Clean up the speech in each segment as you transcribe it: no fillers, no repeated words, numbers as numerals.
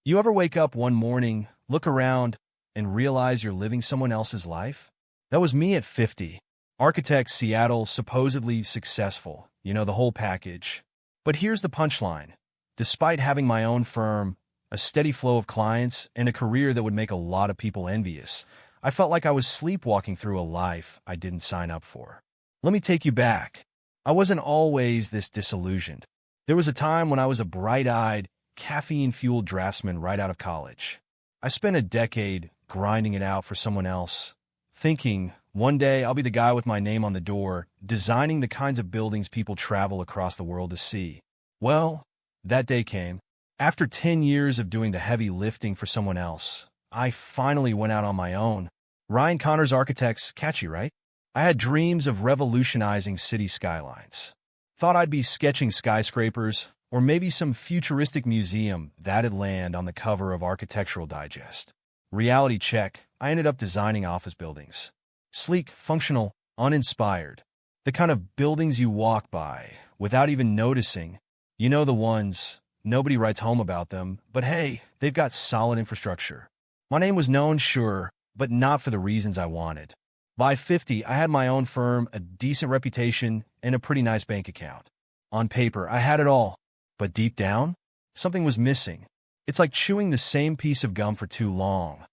You ever wake up one morning, look around, and realize you're living someone else's life? That was me at 50. Architect, Seattle, supposedly successful. The whole package. But here's the punchline. Despite having my own firm, a steady flow of clients, and a career that would make a lot of people envious, I felt like I was sleepwalking through a life I didn't sign up for. Let me take you back. I wasn't always this disillusioned. There was a time when I was a bright-eyed, caffeine-fueled draftsman right out of college. I spent a decade grinding it out for someone else, thinking, one day I'll be the guy with my name on the door, designing the kinds of buildings people travel across the world to see. Well, that day came. After 10 years of doing the heavy lifting for someone else, I finally went out on my own. Ryan Connor's Architects, catchy, right? I had dreams of revolutionizing city skylines. Thought I'd be sketching skyscrapers, or maybe some futuristic museum that'd land on the cover of Architectural Digest. Reality check, I ended up designing office buildings. Sleek, functional, uninspired. The kind of buildings you walk by without even noticing. You know the ones, nobody writes home about them, but hey, they've got solid infrastructure. My name was known, sure, but not for the reasons I wanted. By 50, I had my own firm, a decent reputation, and a pretty nice bank account. On paper, I had it all. But deep down, something was missing. It's like chewing the same piece of gum for too long.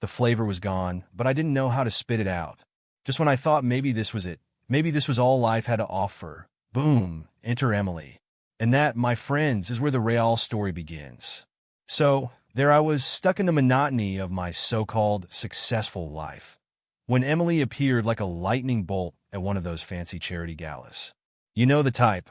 The flavor was gone, but I didn't know how to spit it out. Just when I thought maybe this was it, maybe this was all life had to offer, boom, enter Emily. And that, my friends, is where the real story begins. So, there I was, stuck in the monotony of my so-called successful life, when Emily appeared like a lightning bolt at one of those fancy charity galas. You know the type.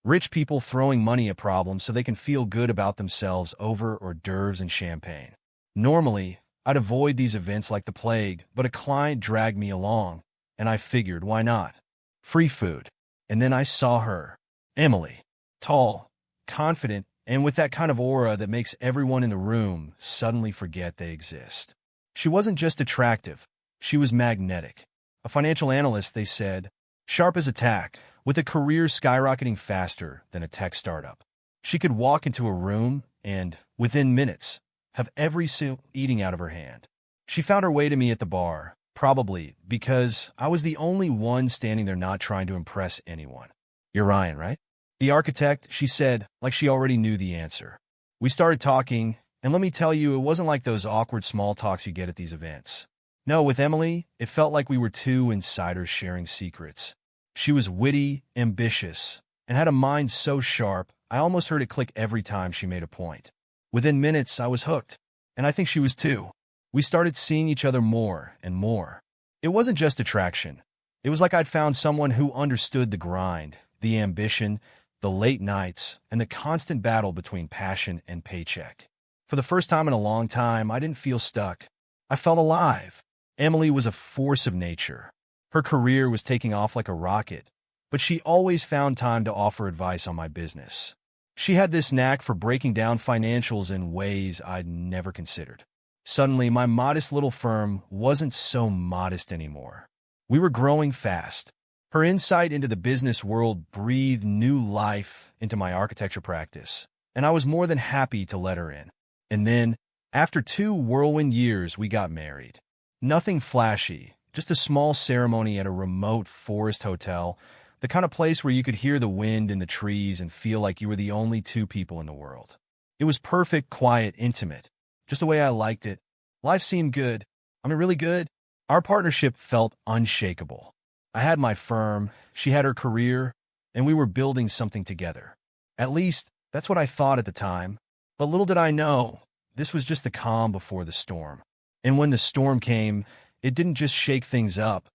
Rich people throwing money at problems so they can feel good about themselves over hors d'oeuvres and champagne. Normally, I'd avoid these events like the plague, but a client dragged me along, and I figured, why not? Free food. And then I saw her, Emily. Tall, confident, and with that kind of aura that makes everyone in the room suddenly forget they exist. She wasn't just attractive, she was magnetic. A financial analyst, they said, sharp as a tack, with a career skyrocketing faster than a tech startup. She could walk into a room and, within minutes, have every sip eating out of her hand. She found her way to me at the bar, probably because I was the only one standing there not trying to impress anyone. You're Ryan, right? The architect, she said, like she already knew the answer. We started talking, and let me tell you, it wasn't like those awkward small talks you get at these events. No, with Emily, it felt like we were two insiders sharing secrets. She was witty, ambitious, and had a mind so sharp, I almost heard it click every time she made a point. Within minutes, I was hooked, and I think she was too. We started seeing each other more and more. It wasn't just attraction. It was like I'd found someone who understood the grind, the ambition, the late nights, and the constant battle between passion and paycheck. For the first time in a long time, I didn't feel stuck. I felt alive. Emily was a force of nature. Her career was taking off like a rocket, but she always found time to offer advice on my business. She had this knack for breaking down financials in ways I'd never considered. Suddenly, my modest little firm wasn't so modest anymore. We were growing fast. Her insight into the business world breathed new life into my architecture practice, and I was more than happy to let her in. And then, after 2 whirlwind years, we got married. Nothing flashy, just a small ceremony at a remote forest hotel, the kind of place where you could hear the wind in the trees and feel like you were the only 2 people in the world. It was perfect, quiet, intimate, just the way I liked it. Life seemed good. I mean, really good. Our partnership felt unshakable. I had my firm, she had her career, and we were building something together. At least, that's what I thought at the time. But little did I know, this was just the calm before the storm. And when the storm came, it didn't just shake things up,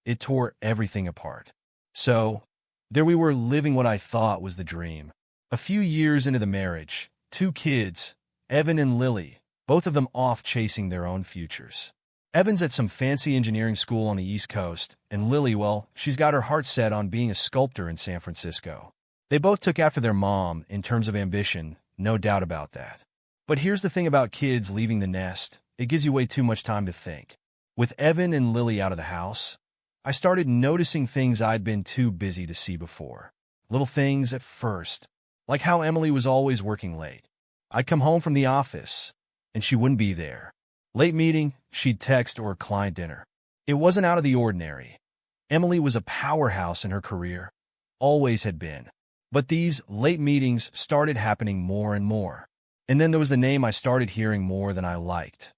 it tore everything apart. So, there we were living what I thought was the dream. A few years into the marriage, 2 kids, Evan and Lily, both of them off chasing their own futures. Evan's at some fancy engineering school on the East Coast, and Lily, well, she's got her heart set on being a sculptor in San Francisco. They both took after their mom in terms of ambition, no doubt about that. But here's the thing about kids leaving the nest, it gives you way too much time to think. With Evan and Lily out of the house, I started noticing things I'd been too busy to see before. Little things at first, like how Emily was always working late. I'd come home from the office, and she wouldn't be there. Late meeting, she'd text, or client dinner. It wasn't out of the ordinary. Emily was a powerhouse in her career, always had been. But these late meetings started happening more and more. And then there was the name I started hearing more than I liked.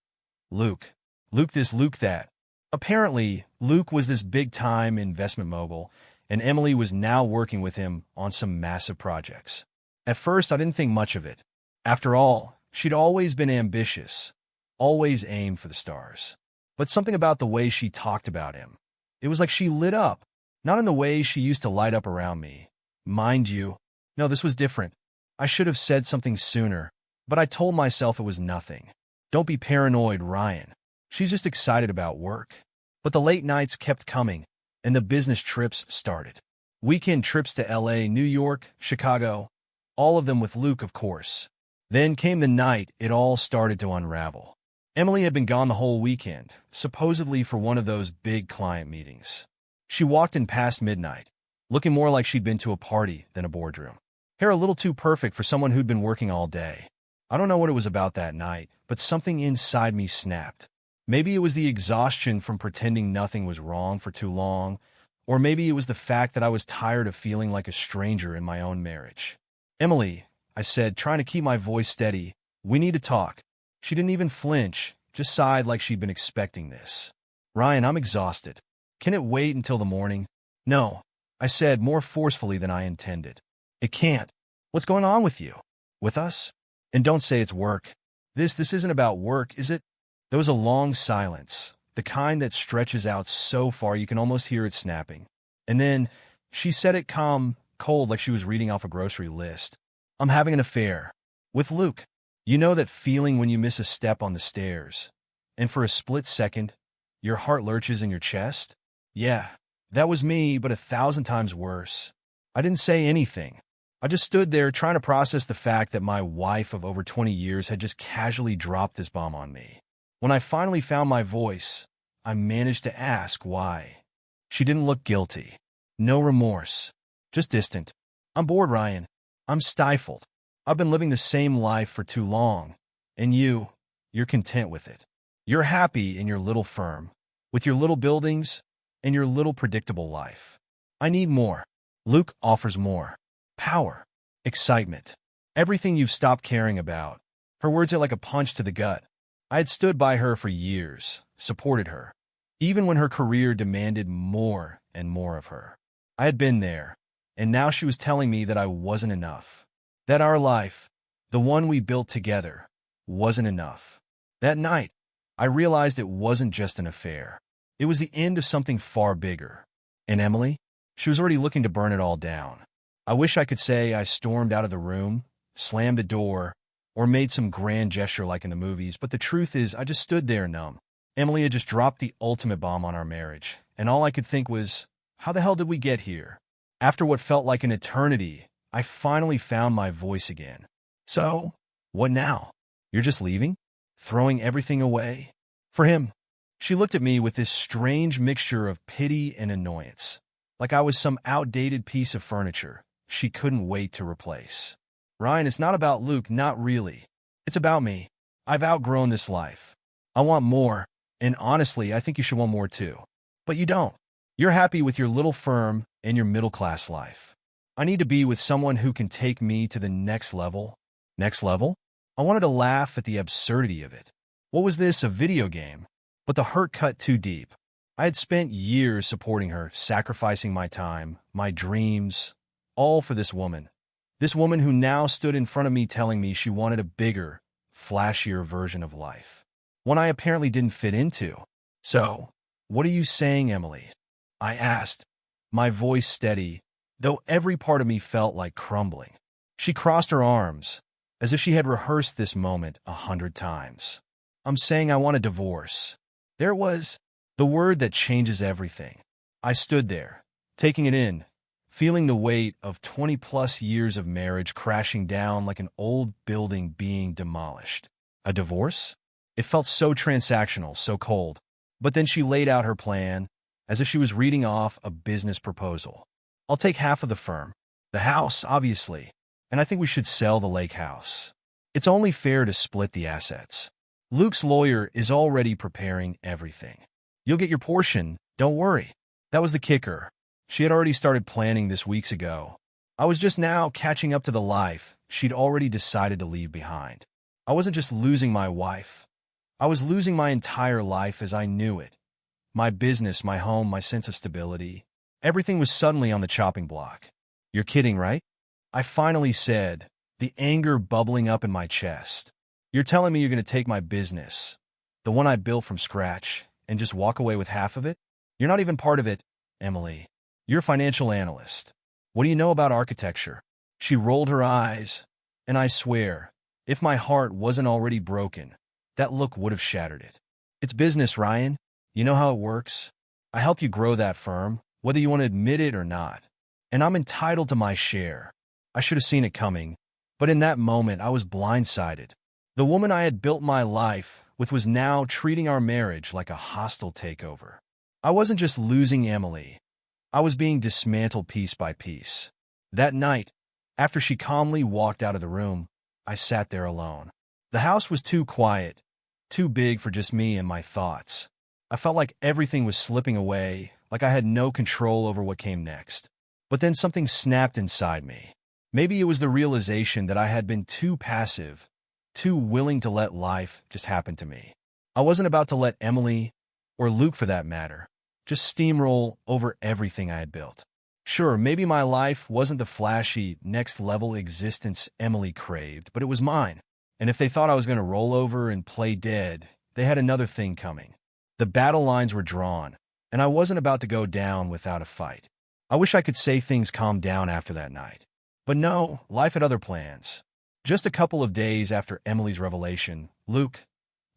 Luke. Luke this, Luke that. Apparently, Luke was this big-time investment mogul, and Emily was now working with him on some massive projects. At first, I didn't think much of it. After all, she'd always been ambitious, always aimed for the stars. But something about the way she talked about him, it was like she lit up, not in the way she used to light up around me. Mind you, no, this was different. I should have said something sooner, but I told myself it was nothing. Don't be paranoid, Ryan. She's just excited about work. But the late nights kept coming, and the business trips started. Weekend trips to LA, New York, Chicago, all of them with Luke, of course. Then came the night it all started to unravel. Emily had been gone the whole weekend, supposedly for one of those big client meetings. She walked in past midnight, looking more like she'd been to a party than a boardroom. Hair a little too perfect for someone who'd been working all day. I don't know what it was about that night, but something inside me snapped. Maybe it was the exhaustion from pretending nothing was wrong for too long, or maybe it was the fact that I was tired of feeling like a stranger in my own marriage. Emily, I said, trying to keep my voice steady, we need to talk. She didn't even flinch, just sighed like she'd been expecting this. Ryan, I'm exhausted. Can it wait until the morning? No, I said more forcefully than I intended. It can't. What's going on with you? With us? And don't say it's work. This isn't about work, is it? There was a long silence, the kind that stretches out so far you can almost hear it snapping. And then, she said it calm, cold, like she was reading off a grocery list. I'm having an affair. With Luke. You know that feeling when you miss a step on the stairs, and for a split second, your heart lurches in your chest? Yeah, that was me, but 1,000 times worse. I didn't say anything. I just stood there trying to process the fact that my wife of over 20 years had just casually dropped this bomb on me. When I finally found my voice, I managed to ask why. She didn't look guilty. No remorse. Just distant. I'm bored, Ryan. I'm stifled. I've been living the same life for too long. And you're content with it. You're happy in your little firm, with your little buildings, and your little predictable life. I need more. Luke offers more. Power. Excitement. Everything you've stopped caring about. Her words hit like a punch to the gut. I had stood by her for years, supported her, even when her career demanded more and more of her. I had been there, and now she was telling me that I wasn't enough. That our life, the one we built together, wasn't enough. That night, I realized it wasn't just an affair. It was the end of something far bigger. And Emily? She was already looking to burn it all down. I wish I could say I stormed out of the room, slammed a door, or made some grand gesture like in the movies, but the truth is I just stood there numb. Emily had just dropped the ultimate bomb on our marriage, and all I could think was, how the hell did we get here? After what felt like an eternity, I finally found my voice again. So, what now? You're just leaving? Throwing everything away? For him. She looked at me with this strange mixture of pity and annoyance, like I was some outdated piece of furniture she couldn't wait to replace. Ryan, it's not about Luke, not really. It's about me. I've outgrown this life. I want more, and honestly, I think you should want more too. But you don't. You're happy with your little firm and your middle-class life. I need to be with someone who can take me to the next level. Next level? I wanted to laugh at the absurdity of it. What was this, a video game? But the hurt cut too deep. I had spent years supporting her, sacrificing my time, my dreams, all for this woman. This woman who now stood in front of me telling me she wanted a bigger, flashier version of life. One I apparently didn't fit into. So, what are you saying, Emily? I asked, my voice steady, though every part of me felt like crumbling. She crossed her arms, as if she had rehearsed this moment 100 times. I'm saying I want a divorce. There was the word that changes everything. I stood there, taking it in, feeling the weight of 20-plus years of marriage crashing down like an old building being demolished. A divorce? It felt so transactional, so cold. But then she laid out her plan, as if she was reading off a business proposal. I'll take half of the firm. The house, obviously. And I think we should sell the lake house. It's only fair to split the assets. Luke's lawyer is already preparing everything. You'll get your portion, don't worry. That was the kicker. She had already started planning this weeks ago. I was just now catching up to the life she'd already decided to leave behind. I wasn't just losing my wife. I was losing my entire life as I knew it. My business, my home, my sense of stability. Everything was suddenly on the chopping block. You're kidding, right? I finally said, the anger bubbling up in my chest. You're telling me you're going to take my business, the one I built from scratch, and just walk away with half of it? You're not even part of it, Emily. You're a financial analyst. What do you know about architecture? She rolled her eyes, and I swear, if my heart wasn't already broken, that look would have shattered it. It's business, Ryan. You know how it works. I helped you grow that firm, whether you want to admit it or not. And I'm entitled to my share. I should have seen it coming, but in that moment I was blindsided. The woman I had built my life with was now treating our marriage like a hostile takeover. I wasn't just losing Emily. I was being dismantled piece by piece. That night, after she calmly walked out of the room, I sat there alone. The house was too quiet, too big for just me and my thoughts. I felt like everything was slipping away, like I had no control over what came next. But then something snapped inside me. Maybe it was the realization that I had been too passive, too willing to let life just happen to me. I wasn't about to let Emily, or Luke for that matter, just steamroll over everything I had built. Sure, maybe my life wasn't the flashy, next-level existence Emily craved, but it was mine. And if they thought I was going to roll over and play dead, they had another thing coming. The battle lines were drawn, and I wasn't about to go down without a fight. I wish I could say things calmed down after that night. But no, life had other plans. Just a couple of days after Emily's revelation, Luke,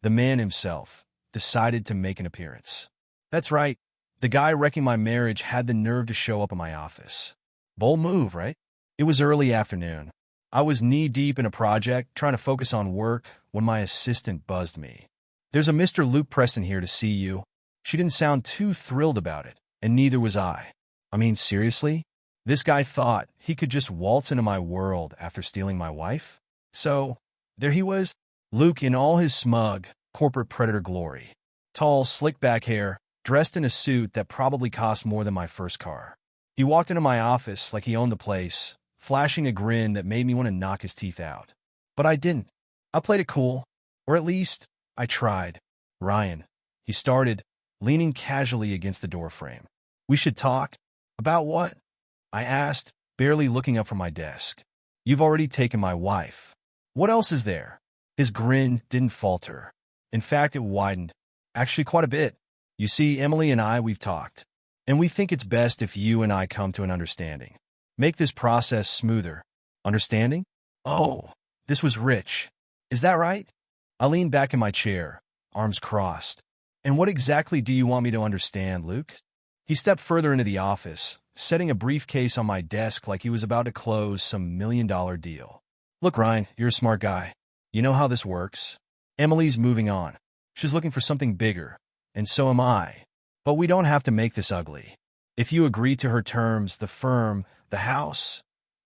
the man himself, decided to make an appearance. That's right. The guy wrecking my marriage had the nerve to show up in my office. Bold move, right? It was early afternoon. I was knee-deep in a project, trying to focus on work, when my assistant buzzed me. There's a Mr. Luke Preston here to see you. She didn't sound too thrilled about it, and neither was I. I mean, seriously? This guy thought he could just waltz into my world after stealing my wife? So, there he was, Luke in all his smug, corporate predator glory. Tall, slick-back hair, dressed in a suit that probably cost more than my first car. He walked into my office like he owned the place, flashing a grin that made me want to knock his teeth out. But I didn't. I played it cool. Or at least, I tried. Ryan, he started, leaning casually against the doorframe. We should talk? About what? I asked, barely looking up from my desk. You've already taken my wife. What else is there? His grin didn't falter. In fact, it widened. Actually, quite a bit. You see, Emily and we've talked. And we think it's best if you and I come to an understanding. Make this process smoother. Understanding? Oh, this was rich. Is that right? I leaned back in my chair, arms crossed. And what exactly do you want me to understand, Luke? He stepped further into the office, setting a briefcase on my desk like he was about to close some million-dollar deal. Look, Ryan, you're a smart guy. You know how this works. Emily's moving on. She's looking for something bigger, and so am I. But we don't have to make this ugly. If you agree to her terms, the firm, the house,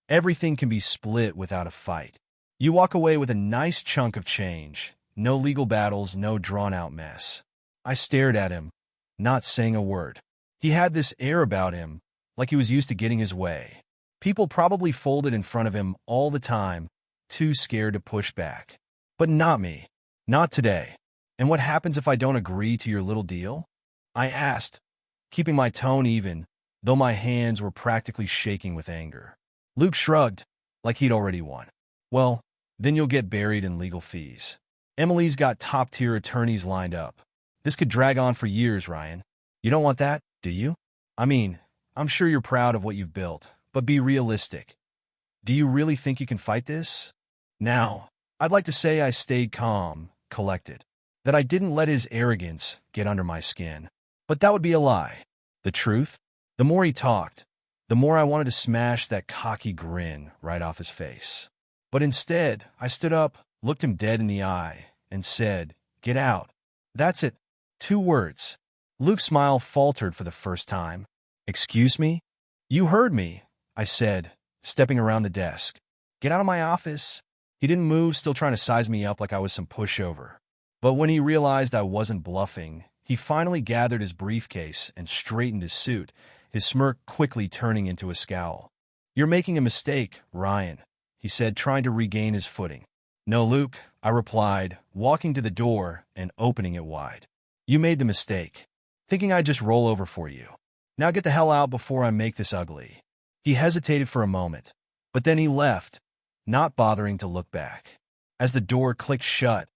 everything can be split without a fight. You walk away with a nice chunk of change. No legal battles, no drawn-out mess. I stared at him, not saying a word. He had this air about him, like he was used to getting his way. People probably folded in front of him all the time, too scared to push back. But not me. Not today. And what happens if I don't agree to your little deal? I asked, keeping my tone even, though my hands were practically shaking with anger. Luke shrugged, like he'd already won. Well, then you'll get buried in legal fees. Emily's got top-tier attorneys lined up. This could drag on for years, Ryan. You don't want that, do you? I mean, I'm sure you're proud of what you've built, but be realistic. Do you really think you can fight this? Now, I'd like to say I stayed calm, collected, that I didn't let his arrogance get under my skin. But that would be a lie. The truth? The more he talked, the more I wanted to smash that cocky grin right off his face. But instead, I stood up, looked him dead in the eye, and said, "Get out." That's it. 2 words. Luke's smile faltered for the first time. Excuse me? You heard me, I said, stepping around the desk. Get out of my office. He didn't move, still trying to size me up like I was some pushover. But when he realized I wasn't bluffing, he finally gathered his briefcase and straightened his suit, his smirk quickly turning into a scowl. "You're making a mistake, Ryan," he said, trying to regain his footing. "No, Luke," I replied, walking to the door and opening it wide. "You made the mistake, thinking I'd just roll over for you. Now get the hell out before I make this ugly." He hesitated for a moment, but then he left, not bothering to look back. As the door clicked shut,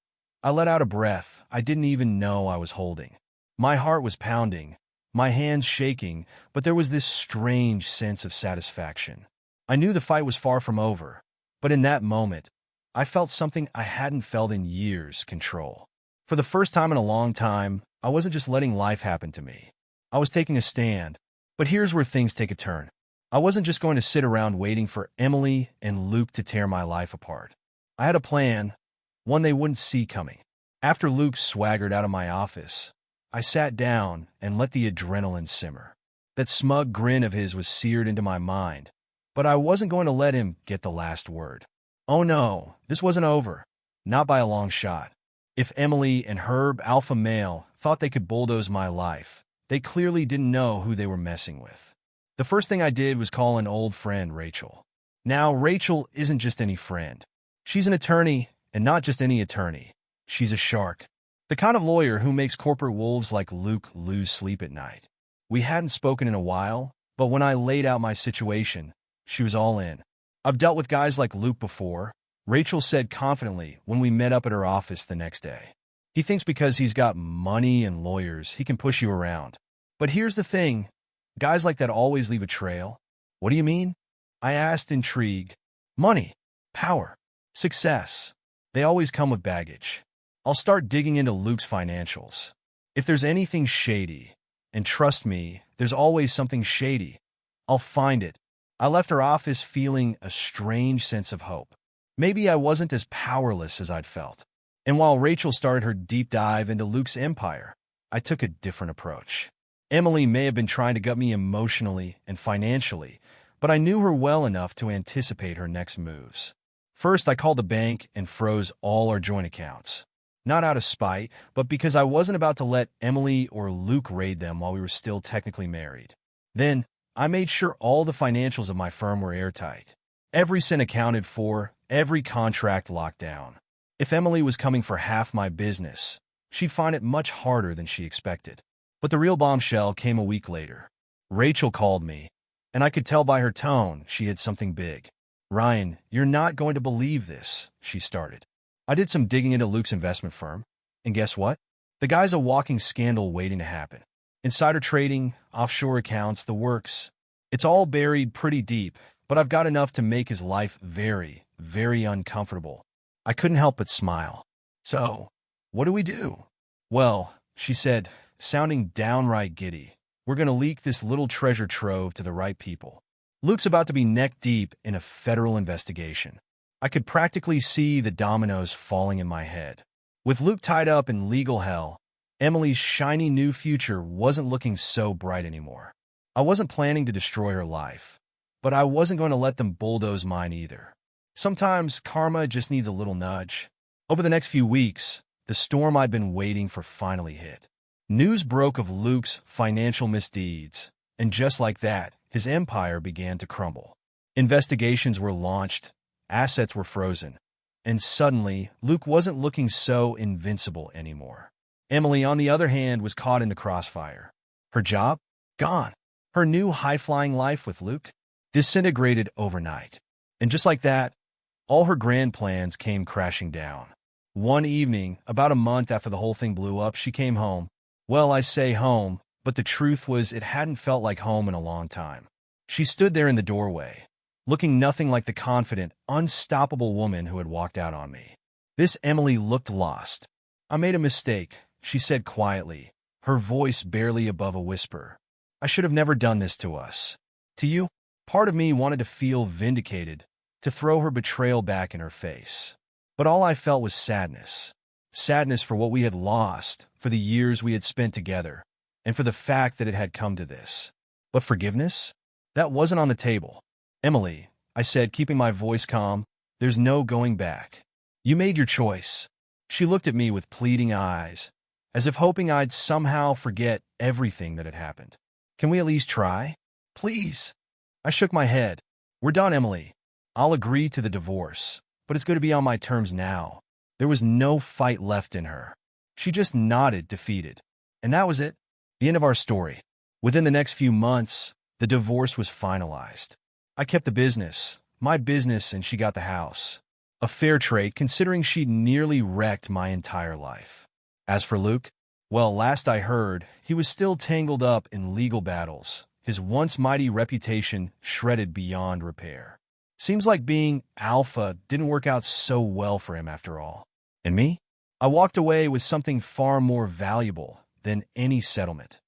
I let out a breath I didn't even know I was holding. My heart was pounding, my hands shaking, but there was this strange sense of satisfaction. I knew the fight was far from over, but in that moment, I felt something I hadn't felt in years: control. For the first time in a long time, I wasn't just letting life happen to me. I was taking a stand. But here's where things take a turn. I wasn't just going to sit around waiting for Emily and Luke to tear my life apart. I had a plan, one they wouldn't see coming. After Luke swaggered out of my office, I sat down and let the adrenaline simmer. That smug grin of his was seared into my mind, but I wasn't going to let him get the last word. Oh no, this wasn't over. Not by a long shot. If Emily and Herb, alpha male, thought they could bulldoze my life, they clearly didn't know who they were messing with. The first thing I did was call an old friend, Rachel. Now, Rachel isn't just any friend. She's an attorney, and not just any attorney. She's a shark. The kind of lawyer who makes corporate wolves like Luke lose sleep at night. We hadn't spoken in a while, but when I laid out my situation, she was all in. "I've dealt with guys like Luke before," Rachel said confidently when we met up at her office the next day. "He thinks because he's got money and lawyers, he can push you around. But here's the thing, guys like that always leave a trail." "What do you mean?" I asked, intrigued. "Money, power, success. They always come with baggage. I'll start digging into Luke's financials. If there's anything shady, and trust me, there's always something shady, I'll find it." I left her office feeling a strange sense of hope. Maybe I wasn't as powerless as I'd felt. And while Rachel started her deep dive into Luke's empire, I took a different approach. Emily may have been trying to gut me emotionally and financially, but I knew her well enough to anticipate her next moves. First, I called the bank and froze all our joint accounts. Not out of spite, but because I wasn't about to let Emily or Luke raid them while we were still technically married. Then, I made sure all the financials of my firm were airtight. Every cent accounted for, every contract locked down. If Emily was coming for half my business, she'd find it much harder than she expected. But the real bombshell came a week later. Rachel called me, and I could tell by her tone she had something big. "Ryan, you're not going to believe this," she started. "I did some digging into Luke's investment firm, and guess what? The guy's a walking scandal waiting to happen. Insider trading, offshore accounts, the works. It's all buried pretty deep, but I've got enough to make his life very, very uncomfortable." I couldn't help but smile. "So, what do we do?" "Well," she said, sounding downright giddy, "we're going to leak this little treasure trove to the right people. Luke's about to be neck-deep in a federal investigation." I could practically see the dominoes falling in my head. With Luke tied up in legal hell, Emily's shiny new future wasn't looking so bright anymore. I wasn't planning to destroy her life, but I wasn't going to let them bulldoze mine either. Sometimes karma just needs a little nudge. Over the next few weeks, the storm I'd been waiting for finally hit. News broke of Luke's financial misdeeds, and just like that, his empire began to crumble. Investigations were launched, assets were frozen, and suddenly, Luke wasn't looking so invincible anymore. Emily, on the other hand, was caught in the crossfire. Her job? Gone. Her new high-flying life with Luke? Disintegrated overnight. And just like that, all her grand plans came crashing down. One evening, about a month after the whole thing blew up, she came home. Well, I say home, but the truth was it hadn't felt like home in a long time. She stood there in the doorway, looking nothing like the confident, unstoppable woman who had walked out on me. This Emily looked lost. "I made a mistake," she said quietly, her voice barely above a whisper. "I should have never done this to us. To you." Part of me wanted to feel vindicated, to throw her betrayal back in her face. But all I felt was sadness. Sadness for what we had lost, for the years we had spent together, and for the fact that it had come to this. But forgiveness? That wasn't on the table. "Emily," I said, keeping my voice calm, "there's no going back. You made your choice. She looked at me with pleading eyes, as if hoping I'd somehow forget everything that had happened. Can we at least try? Please. I shook my head. We're done, Emily. I'll agree to the divorce, but it's going to be on my terms now. There was no fight left in her. She just nodded, defeated. And that was it. The end of our story. Within the next few months, the divorce was finalized. I kept the business, my business, and she got the house. A fair trade, considering she'd nearly wrecked my entire life. As for Luke, well, last I heard, he was still tangled up in legal battles, his once mighty reputation shredded beyond repair. Seems like being alpha didn't work out so well for him after all. And me? I walked away with something far more valuable than any settlement.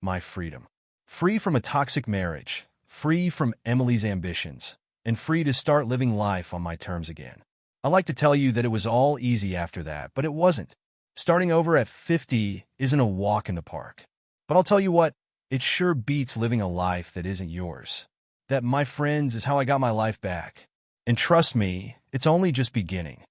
My freedom. Free from a toxic marriage, free from Emily's ambitions, and free to start living life on my terms again. I like to tell you that it was all easy after that, but it wasn't. Starting over at 50 isn't a walk in the park. But I'll tell you what, it sure beats living a life that isn't yours. That, my friends, is how I got my life back. And trust me, it's only just beginning.